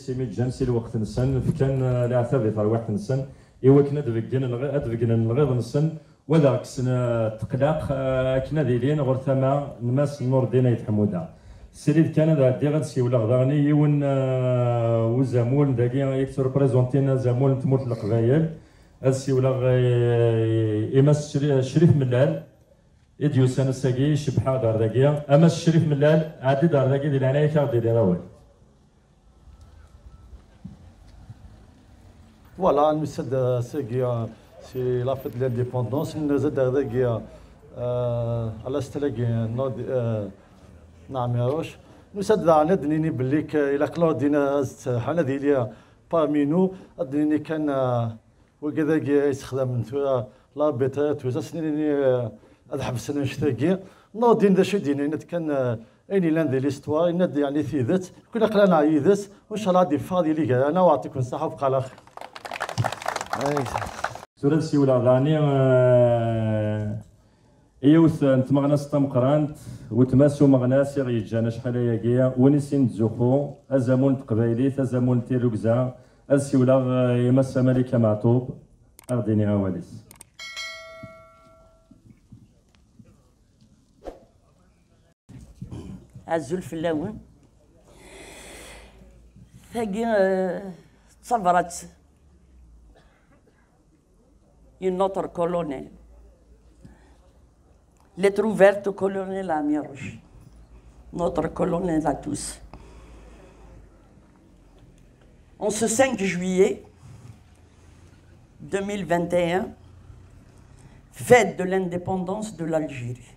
سيمي جانسي الوقت نسن فكان العتاب يطلع واحد نسن إيوا كنا دبقنا الغيظ نسن ولا كسنا تقلاق كنا ديلين غير ثما نماس النور دينا يتحمودا السريد كان ذا دي غاد سيولا غداني يون وزامول داكي يكتر بريزونتينا زامول تموت القبايل السيولا إماس شريف ملال إديو سنة ساقي شبحة دار داكي أما الشريف ملال عادي دار داكي ديال عناية كاردي ديال أول Voilà, nous c'est la fête de l'indépendance. Nous sommes على استلاقي نعم يا روش. nous sommes dans دنيني بليك إلى كلاودينا حنا ديالي بامينو دنيني كان وكذا يستخدم نتوما لا بيتات وسنيني هذا حبسنا نشتاقي نوضين ذا شي ديني كان اني لان دي ليستوار يعني ثيذت كنا قلانا عيدت وان شاء الله غادي فاضي ليك انا واعطيكم الصحه وبقى على خير. سورة السيولة غاني إيوث نتمغنا ستام قرانت وتماسو مغناس يجانا شحال ياكيا ونسين تزوخو أزامون تقبايليت أزامون تيروكزا السيولة يمس ملكة معطوب أغديني غواليس عزو الفلاون ثاقي تصبرت une autre colonel. Lettre ouverte au colonel Amirouche. Notre colonel à tous. En ce 5 juillet 2021, fête de l'indépendance de l'Algérie.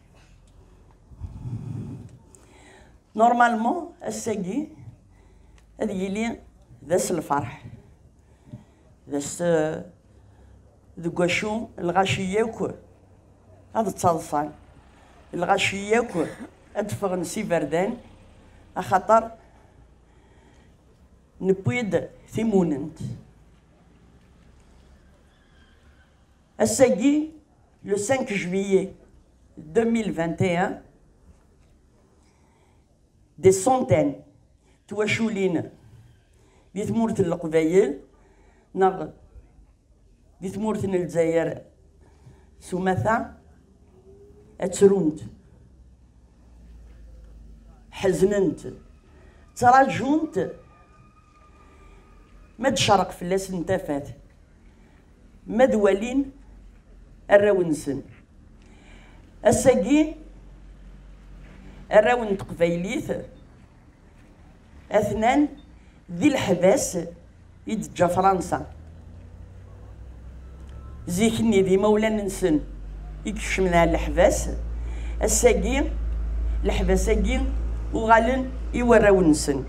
Normalement, الساقي هذه لي ذاس الفرح ذاس ذكوشو الغاشية وكو هذا تصلصان الغاشية وكو أدفغ نسي بردان أخطر نبويد ثيموننت الساقي le 5 juillet 2021 des centaines تواشولين بثمورة القبايل نغ بثمورة الجزائر سمثا اتسرونت حزننت تراجونت ما تشرق فلاس نتافات ما دوالين الراونسن الساقي الراون تقبايليث اثنان ذي الحباس يدجا فرنسا زيكني ذي مولانا نسن يكشمنا الحباس الساقي الحباساقي وغالن يوراو نسن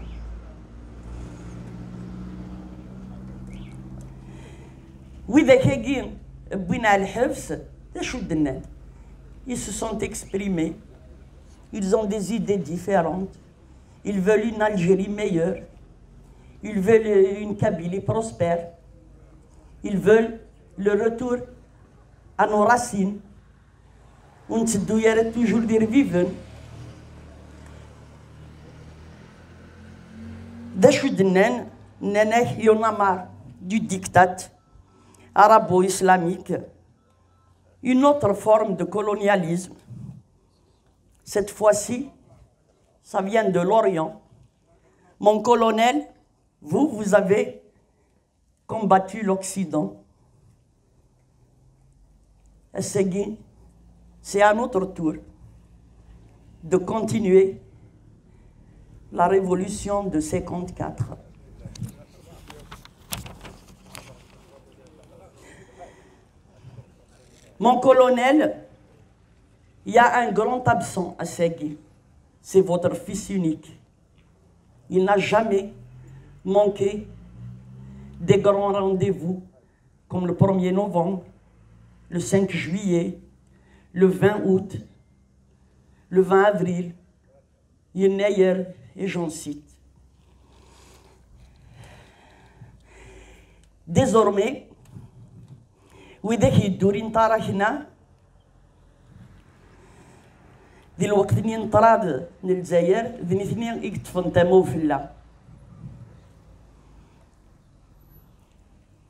وإذا كاكي بوينا على الحبس شو دنا ils se sont exprimés ils ont des idées différentes ils veulent une Algérie meilleure ils veulent une Kabylie prospère ils veulent le retour à nos racines. On doit toujours dire vivant. Il y en a marre du diktat arabo-islamique, une autre forme de colonialisme. Cette fois-ci, ça vient de l'Orient. Mon colonel, vous avez combattu l'Occident. C'est à notre tour de continuer la révolution de 54. Mon colonel, il y a un grand absent à Ségui, c'est votre fils unique. Il n'a jamais manqué des grands rendez-vous comme le 1er novembre, le 5 juillet, le 20 août, le 20 avril, Yenayer, et j'en cite. Désormais, وإذا يدورين طارا هنا دي الوقت اللي نطراد للجزائر ذني اثنين يكتفن تمو في الله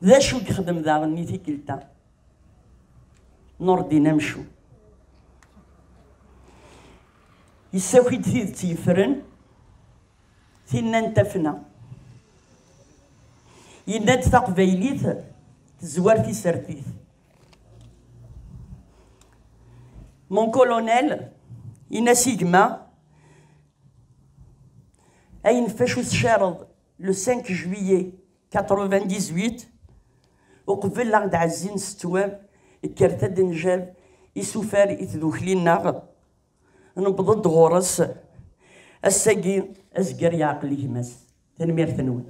ذا شو يخدم ذا غني تيكلتا نور الدين مشو يساوي تيد تيفرن تينا نتفنا يناد تقبيليث تزوار في سرتيث مون كولونيل إنا سيجما أين فاشو تشارض لو 5 جويي 98 وقبل لغد عزين ستوام كرتد نجاب يسوفار يتذوكلي النار نبضد غورس الساقي أزقر يعقلي هماس تنمير ثنون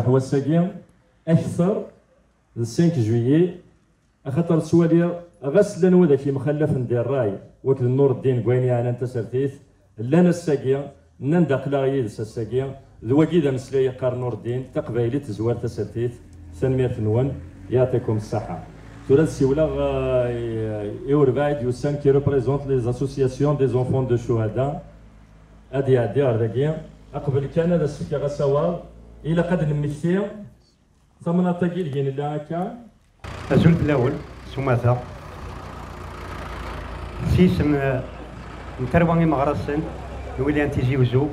هو الساقي أكثر 5 جويي أخطر سوالي غسلا وذاك مخلف ندير راي وكل نور الدين قويني أنا أنت سرتيث لنا الساقي نندق لا يدس الساقي ذوقي ذا مسلي قار نور الدين تقبيلي تزوار تسرتيث تنمير ثنون يعطيكم الصحة. Tout Sioula Youssan qui représente les associations des enfants de Chouhada. Adi Ardagien. أقبل كان هذا السكة سوا إلى قدر المثير ثمنا تجيل ين لاكا. الزول الأول سماثا. سيسم مترواني مغرسن نولي أنتيجي وزو.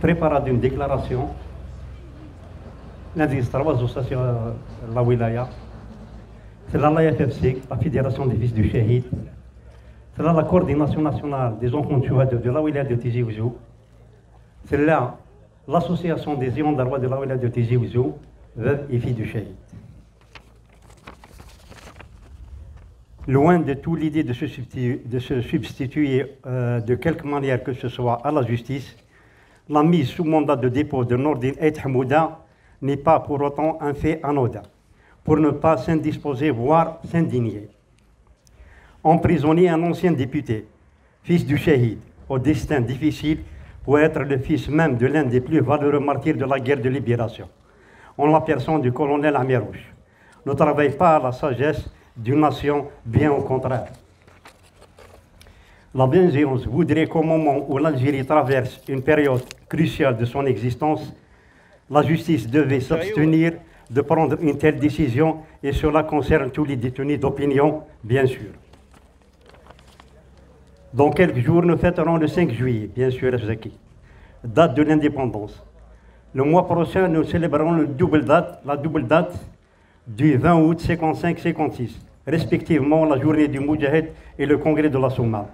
prépare une déclaration. L'indice 3 associations la wilaya. C'est la FFC, la Fédération des Fils du Shahid. C'est là la coordination nationale des enfants de la wilaya de Tizi Ouzou. C'est là l'association des ions d'Arwa de la wilaya de Tizi Ouzou, veuves et filles du Shahid. Loin de toute l'idée de se substituer de quelque manière que ce soit à la justice, la mise sous mandat de dépôt de Nordin et Hamouda n'est pas pour autant un fait anodin, pour ne pas s'indisposer, voire s'indigner. Emprisonner un ancien député, fils du Shahid, au destin difficile, pour être le fils même de l'un des plus valeureux martyrs de la guerre de libération, en la personne du colonel Amirouche, ne travaille pas à la sagesse d'une nation, bien au contraire. La bienséance voudrait qu'au moment où l'Algérie traverse une période cruciale de son existence, la justice devait s'abstenir de prendre une telle décision, et cela concerne tous les détenus d'opinion, bien sûr. Dans quelques jours, nous fêterons le 5 juillet, bien sûr, date de l'indépendance. Le mois prochain, nous célébrerons la double date du 20 août 55-56, respectivement la journée du Moudjahid et le congrès de la Soumar.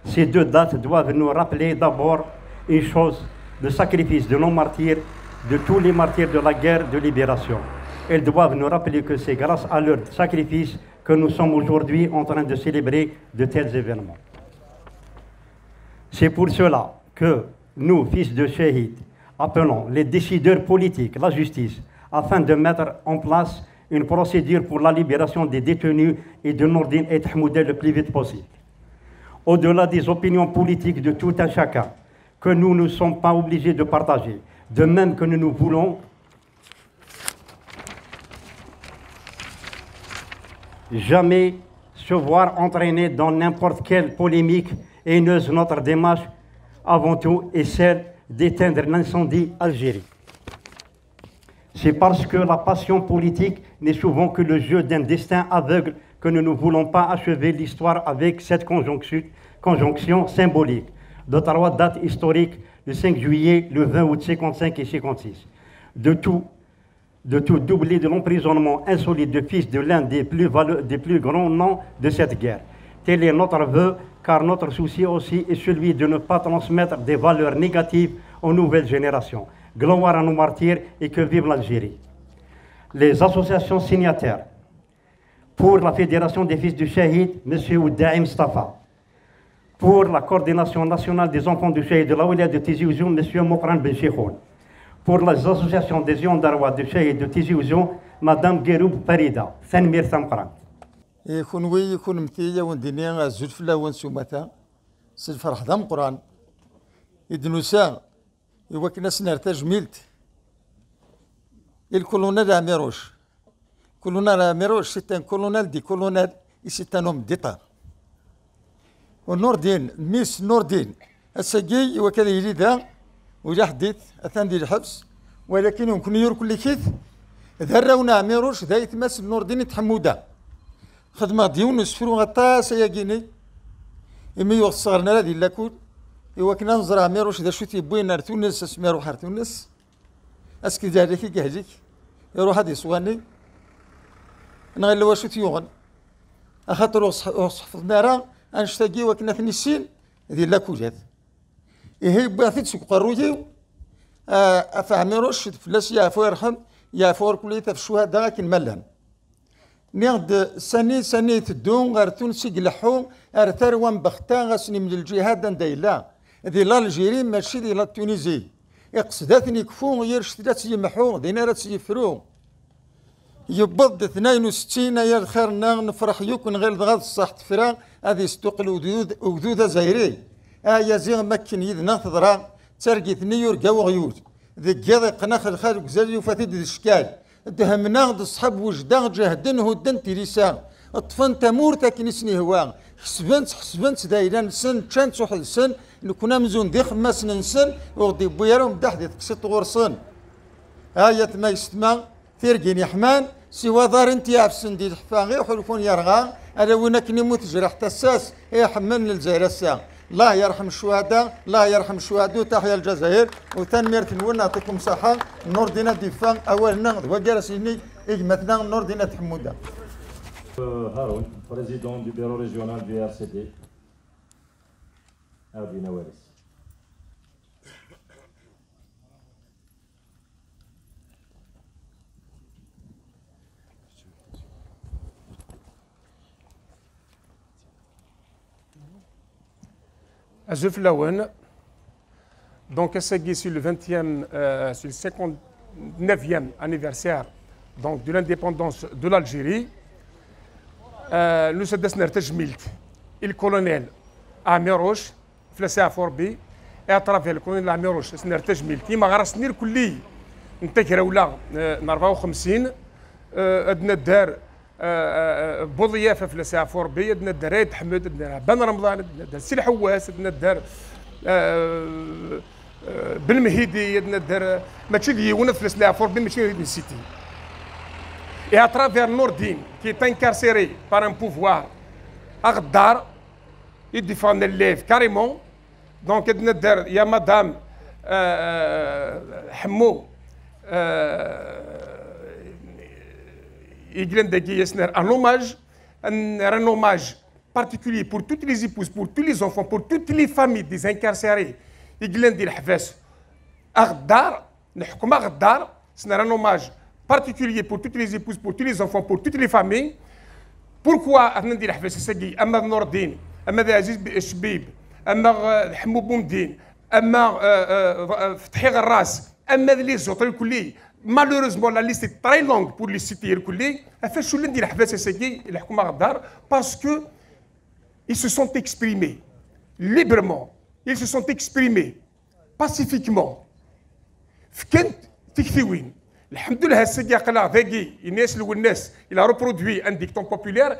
Ces deux dates doivent nous rappeler d'abord une chose, le sacrifice de nos martyrs, de tous les martyrs de la guerre de libération. Elles doivent nous rappeler que c'est grâce à leur sacrifice que nous sommes aujourd'hui en train de célébrer de tels événements. C'est pour cela que nous, fils de Shahid, appelons les décideurs politiques, la justice, afin de mettre en place une procédure pour la libération des détenus et de Nordin et Hamouda le plus vite possible. Au-delà des opinions politiques de tout un chacun, que nous ne sommes pas obligés de partager, de même que nous voulons jamais se voir entraîner dans n'importe quelle polémique haineuse. Notre démarche, avant tout, est celle d'éteindre l'incendie Algérie. C'est parce que la passion politique n'est souvent que le jeu d'un destin aveugle que nous ne voulons pas achever l'histoire avec cette conjonction symbolique de trois dates historiques, le 5 juillet, le 20 août 55 et 56. De tout doubler de l'emprisonnement insolite de fils de l'un des plus grands noms de cette guerre. Tel est notre vœu, car notre souci aussi est celui de ne pas transmettre des valeurs négatives aux nouvelles générations. Gloire à nos martyrs et que vive l'Algérie. Les associations signataires pour la Fédération des Fils du Shahid, M. Oudaïm Mustafa. Pour la coordination nationale des enfants du Shahid de la Wilaya de Tizi Ouzou, M. Mokran Ben Cheikhoun. Pour les associations des Ions d'Arwa du Shahid de Tizi Ouzou, Mme Guéroub Farida, Sanmir Samkran. يكون وي يكون مثيلة وندنيا الزلف لا ونسومتا سلفرح ذا مقران يدنوسا يوكنا سنار تجميلت الكولونيل اميروش كولونيل اميروش ستان كولونيل دي كولونيل يستانهم ديطا والنور دين ميس نور دين الساقي وكذا يلي ذا وجا حديث اثان ديال الحبس ولكن يمكن يركل كيف ذرونا ميروش ذا يتمس نور الدين تحمودا خدمة ديون سفرو غطاس يا جيني إمي يوصغرنا هذه لاكول إوا كنا نزرع ميروش ذا شو تيبوين تونس اسميرو حار تونس اسكي ذلك كهجيك يروح هذه صواني نغير واش تيوغن اخاطر وصحفظنا راه انشتاقي وكنا في السين ذي لاكول هذا إيه باثيت سوق قرويو أفهميروش فلاس يعفو يرحم يعفو كلية في الشهداء لكن ملان نيغد سني تدون غير تونسي قلحو ارثر وان بختان غسني من الجهاد دايلا ذي لا الجيري ماشي ذي لا التونيزي اقصداتني كفو يرشدات يمحو دينا راه تيفرو يبض 62 يا الخير نفرح يكون غير غاض الصح تفرا هذه استقل وذوذ زايري يا زيغ مكن يدنا تضرا ترقيت نيور قاو غيوت ذي قاضي قناخ الخارج زالي وفاتيد الاشكال دهمنا الصحاب وجدان جهدن هدن تيريسا طفن تمور تاكنسني هوا حسبنت دايران سن تشان توحد سن كنا مزون دي خماس ننسن وغدي بويرهم دحدي تكسيط غورسن هاية ما يستمع ثيرقين يحمان سوى دار انت يعفسن دي الحفاغي وحلفون يرغى انا وينك نموت جرح تساس يحمل للجزائر الساعة الله يرحم الشهداء الله يرحم الشهداء وتحيا الجزائر وتنمير تنول نعطيكم صحة نور دينا دفاع أولنا وجالسيني إجمتنا نور دينا تحمودا هارون بريزيدون دو بيرو ريجيونال دي ار سي دي أردينا وارث Azuf Lawen, donc c'est sur le 20e, sur le 59e anniversaire donc, de l'indépendance de l'Algérie. Nous sommes le colonel Amiroche, placé à Forbi, et à travers le colonel Amiroche, c'est Nertejmilt. Il m'a rassenir كلي نتكرر ولا 54 أدنى الدار بوضيافه في لسافور بي عندنا الدراري حمد عندنا بن رمضان عندنا السي حواس عندنا الدار بالمهيدي عندنا الدار ماشي ديونا في لسافور بي ماشي ديال السيتي et à travers Nordine qui est incarcéré par un pouvoir Agdar il défend l'élève carrément donc عندنا الدار يا مدام حمو un hommage particulier pour toutes les épouses, pour tous les enfants, pour toutes les familles des incarcérés. C'est un hommage particulier pour toutes les épouses, pour tous les enfants, pour toutes les familles. Pourquoi Ahmed Nordine, Ahmed Aziz Shbib, Ahmed Hamou Boumdine, Ahmed Fatih Ras, Ahmed les autres, malheureusement, la liste est très longue pour les citer. Parce qu'ils se sont exprimés librement, ils se sont exprimés pacifiquement. Il a reproduit un dicton populaire.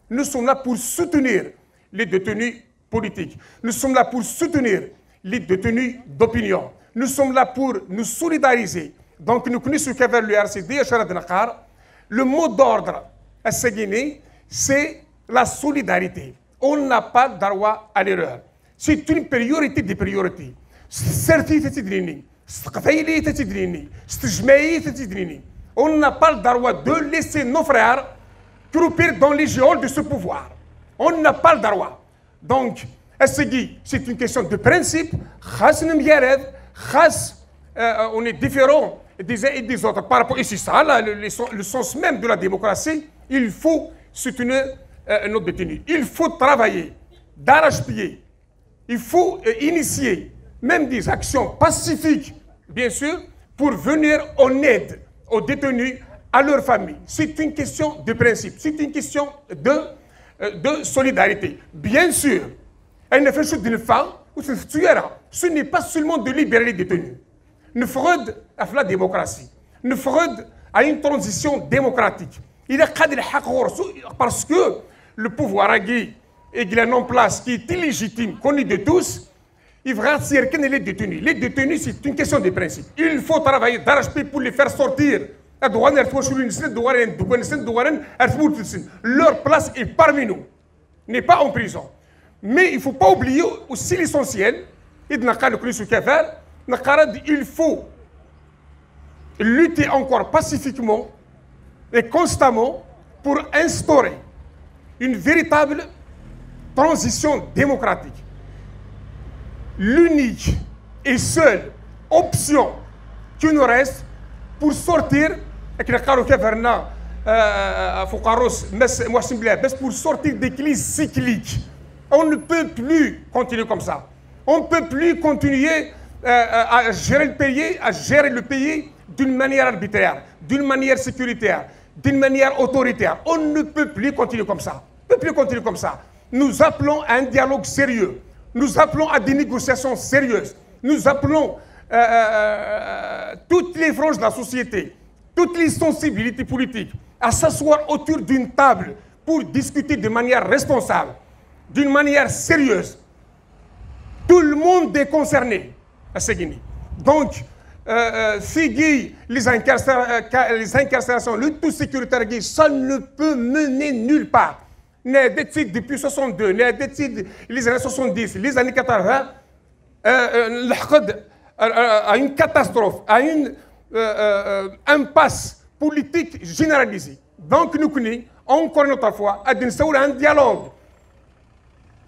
Nous sommes là pour soutenir les détenus politiques. Nous sommes là pour soutenir les détenus d'opinion. Nous sommes là pour nous solidariser. Donc nous connaissons qu'avec le RCD, le mot d'ordre à Seguiné, c'est la solidarité. On n'a pas le droit à l'erreur. C'est une priorité des priorités. On n'a pas le droit de laisser nos frères croupir dans les géoles de ce pouvoir. On n'a pas le droit. Donc, c'est une question de principe. On est différents des uns et des autres par rapport. Et c'est ça, le sens même de la démocratie. Il faut soutenir nos détenus. Il faut travailler d'arrache-pied. Il faut initier même des actions pacifiques, bien sûr, pour venir en aide aux détenus, à leur famille. C'est une question de principe, c'est une question de solidarité. Bien sûr, elle ne fait chose d'une femme ou ce n'est pas seulement de libérer les détenus. Nous ferons la démocratie. Nous ferons à une transition démocratique. Il a cadré parce que le pouvoir qu'il a en place, qui est illégitime, connu de tous, il va cerner les détenus. Les détenus, c'est une question de principe. Il faut travailler d'arrache-pied pour les faire sortir. Leur place est parmi nous, n'est pas en prison. Mais il ne faut pas oublier aussi l'essentiel. Il faut lutter encore pacifiquement et constamment pour instaurer une véritable transition démocratique. L'unique et seule option qui nous reste pour sortir, pour sortir des crises cycliques. On ne peut plus continuer comme ça. On ne peut plus continuer à gérer le pays d'une manière arbitraire, d'une manière sécuritaire, d'une manière autoritaire. On ne peut plus continuer comme ça. On ne peut plus continuer comme ça. Nous appelons à un dialogue sérieux. Nous appelons à des négociations sérieuses. Nous appelons toutes les franges de la société, toutes les sensibilités politiques à s'asseoir autour d'une table pour discuter de manière responsable, d'une manière sérieuse. Tout le monde est concerné à Seguini. Donc, les incarcérations, le tout sécuritaire, ça ne peut mener nulle part. Depuis 62, les années 70, les années 80, à une catastrophe, à une impasse politique généralisée. Donc, nous connaissons encore une autre fois à un dialogue,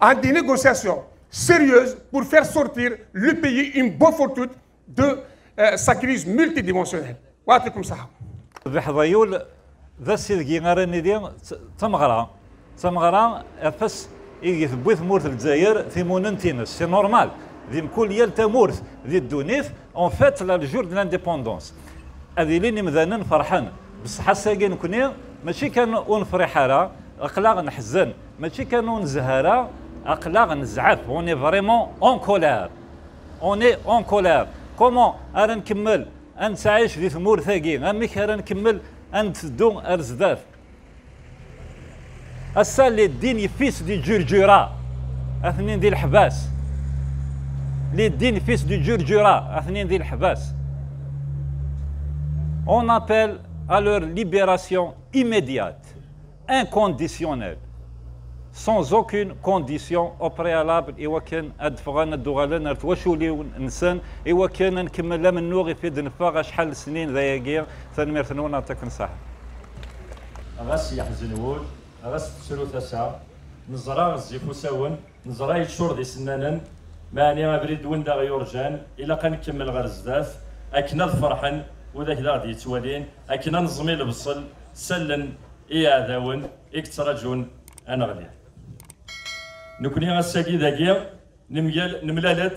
à des négociations sérieuses pour faire sortir le pays une bonne fortune de sa crise multidimensionnelle. Voilà comme ça. تمغرا افس يثبت مورث الجزائر في موننتينس سي نورمال ذي كل يال تمورث ذي الدونيث اون فات لا جور دو لانديبوندونس هذه لين مذانا فرحان بصح ساكن كوني ماشي كان ونفرح راه اقلاغ نحزن ماشي كان نزهرا اقلاغ نزعف اوني فريمون اون كولير اوني اون كولير كومون انا نكمل انت عايش ذي ثمور ثاقي اميك انا نكمل انت دون ارزداف هسا اللي ديني فيس دي جرجرة اثنين دي الحباس اللي ديني فيس دي جرجرة اثنين دي الحباس on appelle à leur libération immédiate inconditionnelle sans aucune condition au préalable إوا كان أدفغان الدوغالان أرتواشولي نسان إوا كان نكمل من نوغي في دنفاغ شحال سنين ذايقير ثاني ثنون نعطيك نصح غاس يحزنون غاس تسلو تسعة نزرا الزيفو ساون نزرا يتشور دي سنانا معني غابريد وندا غيورجان إلا كنكمل غير زداف أكنا الفرحن وذاك ذا غادي يتوالين أكنا نزمي البصل سلن إيا داون إكتراجون أنا غادي نكوني غاساكي ذاكيا نملالد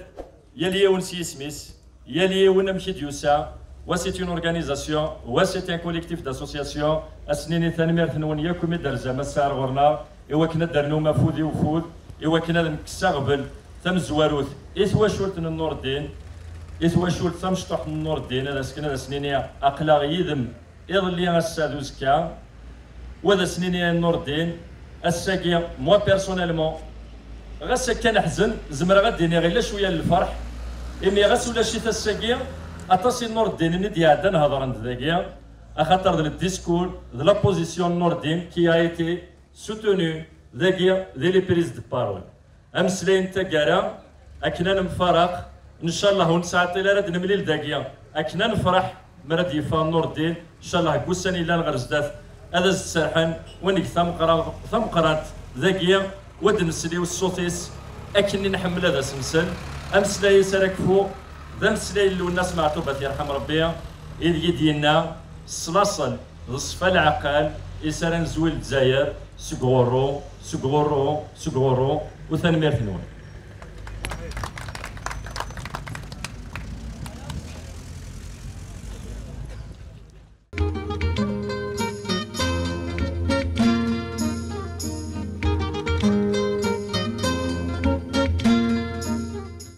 يالي ونسي سميس يالي ونمشي ديوسا وسيت اون اورغانيزاسيون وسيت ان كوليكتيف داسوسياسيون اسنيني ثاني ثنون ياكم يدار زعما الساعه غورنا ايوا كنا درنا مفودي وفود ايوا كنا نكسغبل ثم زواروث ايثوا شورت النور الدين ايثوا شورت ثم شطح النور الدين هذا سكن سنيني اقلاغ يذم يظلي غاسادوز كا وهذا سنيني النور الدين الساكي موا بيرسونيلمون غاس كان حزن زمر غاديني غير شويه للفرح اني غاس ولا شي تساكي اتصي نور الدين ندي عندنا نهضر عند ذاكيا اخاطر الديسكور دو لا بوزيسيون نور الدين كي ا ايتي سوتونو ذاكيا دي لي بريز دو بارول امس لين تاكارا اكنا نفرق ان شاء الله ونساعطي لا راد نملي لذاكيا اكنا نفرح مراد يفا نور الدين ان شاء الله كوساني لا نغرزداف هذا السرحان ونك ثم قرات ذاكيا ود نسليو الصوتيس اكني نحمل هذا سمسل امس لا يسرك فوق ذا مسلاي اللي الناس معتوبة يرحم ربي إذ يدينا سلاصل الصفا العقال يسرن زويل الجزائر سكغورو وثاني ميرثنون